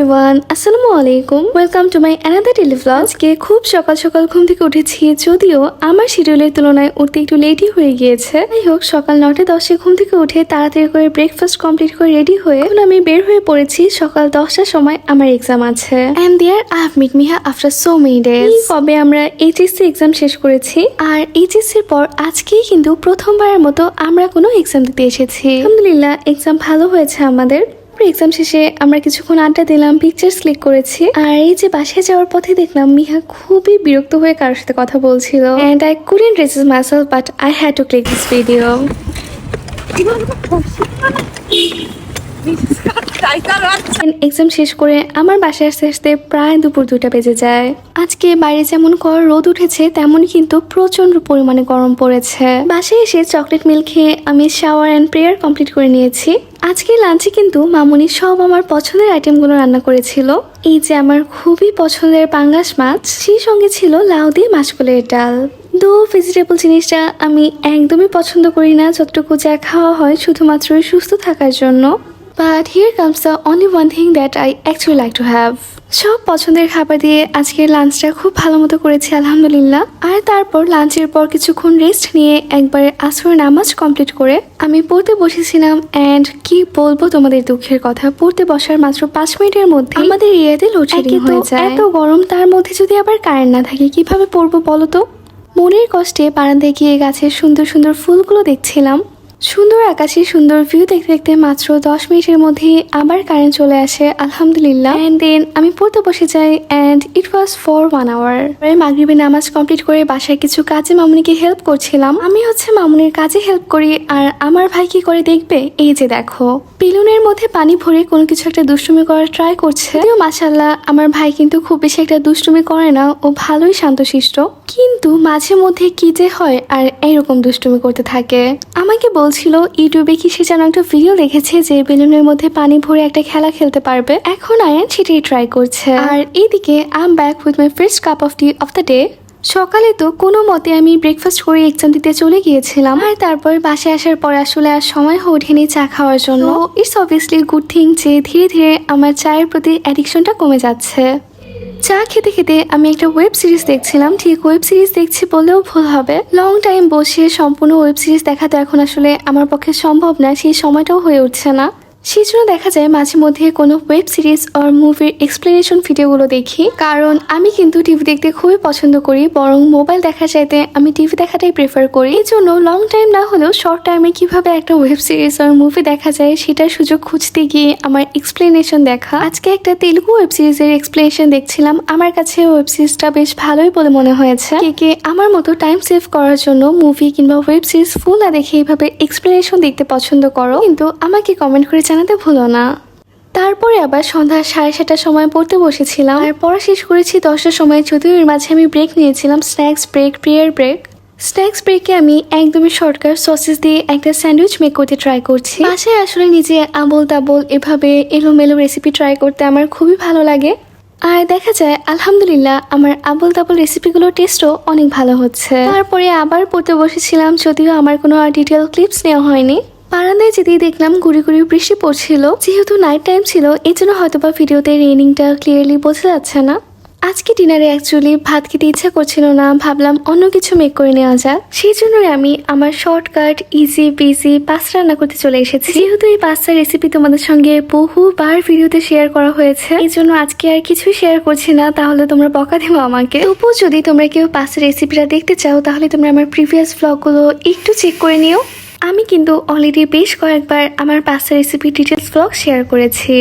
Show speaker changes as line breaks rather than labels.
Everyone, আসসালামু আলাইকুম। Welcome to my another daily vlog. আজকে খুব সকাল সকাল ঘুম থেকে উঠেছি, যদিও আমার শিডিউলের তুলনায় উঠতে একটু লেটই হয়ে গিয়েছে। যাই হোক, সকাল 9:10 ঘুম থেকে উঠে তাড়াতাড়ি করে ব্রেকফাস্ট কমপ্লিট করে রেডি হয়ে এখন আমি বের হয়ে পড়েছি। সকাল 10টার সময় আমার এক্সাম আছে, and there I have meet Miha after so many days. কবে আমরা এইচএসসি এক্সাম শেষ করেছি, আর এইচএসসির পর আজকেই কিন্তু প্রথমবারের মতো আমরা কোনো এক্সাম দিতে এসেছি। আলহামদুলিল্লাহ, এক্সাম ভালো হয়েছে আমাদের। এক্সাম শেষে আমরা কিছুক্ষণ আড্ডা দিলাম, পিকচার্স ক্লিক করেছি, আর এই যে বাসায় যাওয়ার পথে দেখলাম মিহা খুবই বিরক্ত হয়ে কারোর সাথে কথা বলছিল, and I couldn't resist myself but I had to click this video. Exam শেষ করে আমার বাসায় আসতে আসতে প্রায় দুপুর 2টা বেজে যায়। আজকে বাইরে যেমন রোদ উঠেছে, তেমন কিন্তু প্রচন্ড পরিমাণে গরম পড়েছে। বাসায় এসে চকলেট মিল্ক খেয়ে আমি শাওয়ার অ্যান্ড প্রেয়ার কমপ্লিট করে নিয়েছি। আজকে লাঞ্চে কিন্তু মামুনি সব আমার পছন্দের আইটেমগুলো রান্না করেছিল। এই যে আমার খুবই পছন্দের পাঙ্গাস মাছ, সেই সঙ্গে ছিল লাউ দিয়ে মাসকলাইয়ের ডাল। দো ভেজিটেবল জিনিসটা আমি একদমই পছন্দ করি না, যতটুকু যা খাওয়া হয় শুধুমাত্রই সুস্থ থাকার জন্য। But here comes the only one thing that I actually like to have. সব পছন্দের খাবার দিয়ে আজকের লাঞ্চটা খুব ভালো মতো করেছি আলহামদুলিল্লাহ। আর তারপর লাঞ্চের পর কিছুক্ষণ রেস্ট নিয়ে একবারে আসরের নামাজ কমপ্লিট করে আমি পড়তে বসেছিলাম। অ্যান্ড কি বলবো তোমাদের দুঃখের কথা, পড়তে বসার মাত্র 5 মিনিটের মধ্যে আমাদের এরিয়াতে লোডশেডিং হয়ে যায়। এত গরম, তার মধ্যে যদি আবার কারেন্ট না থাকে কিভাবে পড়বো বলো তো। মনের কষ্টে বারান্দায় গিয়ে গাছের সুন্দর সুন্দর ফুলগুলো দেখছিলাম। সুন্দর আকাশে সুন্দর ভিউ দেখতে দেখতে মাত্র 10 মিনিটের মধ্যে আবার কারেন্ট চলে আসে আলহামদুলিল্লাহ। অ্যান্ড দেন আমি পড়তে বসে যাই, and it was for 1 hour. মাগরিবের নামাজ কমপ্লিট করে বাসায় কিছু কাজে মামুনিকে হেল্প করছিলাম। আমি মামুনির কাজে হেল্প করি, আর আমার ভাই কি করে দেখবে, এই যে দেখো বেলুনের মধ্যে পানি ভরে কোনো কিছু একটা দুষ্টুমি করার ট্রাই করছে। যদিও মাশাআল্লাহ আমার ভাই কিন্তু খুব বেশি একটা দুষ্টুমি করে না, ও ভালোই শান্তশিষ্ট, কিন্তু মাঝে মধ্যে কি যে হয় আর এইরকম দুষ্টুমি করতে থাকে। আমাকে বলছিল ইউটিউবে কি সে যেন একটা ভিডিও দেখেছে যে বেলুনের মধ্যে পানি ভরে একটা খেলা খেলতে পারবে। এখন আয়ান সেটাই ট্রাই করছে। আর এইদিকে I am back with my first cup of T of the day. সকালে তো কোনো মতে আমি ব্রেকফাস্ট করে এক্সাম দিতে চলে গিয়েছিলাম, আর তারপর বাসায় আসার পর আসলে আর সময় হয়ে ওঠেনি চা খাওয়ার জন্য। ইটস অবভিয়াসলি গুড থিং যে ধীরে ধীরে আমার চায়ের প্রতি অ্যাডিকশনটা কমে যাচ্ছে। চা খেতে খেতে আমি একটা ওয়েব সিরিজ দেখছিলাম। ঠিক ওয়েব সিরিজ দেখছি বললেও ভুল হবে, লং টাইম বসে সম্পূর্ণ ওয়েব সিরিজ দেখা তো এখন আসলে আমার পক্ষে সম্ভব না, সেই সময়টাও হয়ে উঠছে না। সেই জন্য দেখা যায় মাঝে মধ্যে কোনো ওয়েব সিরিজ আর মুভির এক্সপ্লেনেশন ভিডিওগুলো দেখি, কারণ আমি কিন্তু টিভি দেখতে খুবই পছন্দ করি, বরং মোবাইল দেখার চাইতে আমি টিভি দেখাটাই প্রেফার করি। এই জন্য লং টাইম না হলেও শর্ট টাইমে কিভাবে একটা ওয়েব সিরিজ আর মুভি দেখা যায় সেটার সুযোগ খুঁজতে গিয়ে আমার এক্সপ্লেনেশন দেখা। আজকে একটা তেলুগু ওয়েব সিরিজের এক্সপ্লেনেশন দেখছিলাম, আমার কাছে ওয়েব সিরিজটা বেশ ভালোই বলে মনে হয়েছে। কে আমার মতো টাইম সেভ করার জন্য মুভি কিংবা ওয়েব সিরিজ ফুল না দেখে এইভাবে এক্সপ্লেনেশন দেখতে পছন্দ করো, কিন্তু আমাকে কমেন্ট করে জানাতে ভুলো না। তারপরে আবার সন্ধ্যা 7:30টার সময় পড়তে বসেছিলাম, আর পড়া শেষ করেছি 10টার সময়। যদিও এর মাঝে আমি ব্রেক নিয়েছিলাম, snacks break, prayer break. Snacks ব্রেকে আমি একদমই শর্টকাট সসেস দিয়ে একটা স্যান্ডউইচ মেক করতে ট্রাই করছি। বাসায় আসলে নিজে আবোল তাবোল এভাবে এলোমেলো রেসিপি ট্রাই করতে আমার খুবই ভালো লাগে, আর দেখা যায় আলহামদুলিল্লাহ আমার আবোল তাবোল রেসিপিগুলোর টেস্টও অনেক ভালো হচ্ছে। তারপরে আবার পড়তে বসেছিলাম, যদিও আমার কোনো ডিটেল ক্লিপস নেওয়া হয়নি। বারান্দায় যেতেই দেখলাম গুড়ি গুড়ি বৃষ্টি পড়ছিল। যেহেতু নাইট টাইম ছিল, এই জন্য হয়তোবা ভিডিওতে রেইনিংটা ক্লিয়ারলি বোঝা যাচ্ছে না। আজকে ডিনারে অ্যাকচুয়ালি ভাত খেতে ইচ্ছা করছিল না, ভাবলাম অন্য কিছু মেক করে নেওয়া যাক। সেই জন্যই আমি আমার শর্টকাট ইজি বিজি পাস্তা রান্না করতে চলে এসেছি। যেহেতু এই পাস্তার রেসিপি তোমাদের সঙ্গে বহুবার ভিডিওতে শেয়ার করা হয়েছে, এই জন্য আজকে আর কিছুই শেয়ার করছি না, তাহলে তোমরা বকা দেবো আমাকে। তবুও যদি তোমরা কেউ পাস্তার রেসিপিটা দেখতে চাও, তাহলে তোমরা আমার প্রিভিয়াস ব্লগগুলো একটু চেক করে নিও। আমি কিন্তু অলরেডি বেশ কয়েকবার আমার pasta recipe details blog share করেছি।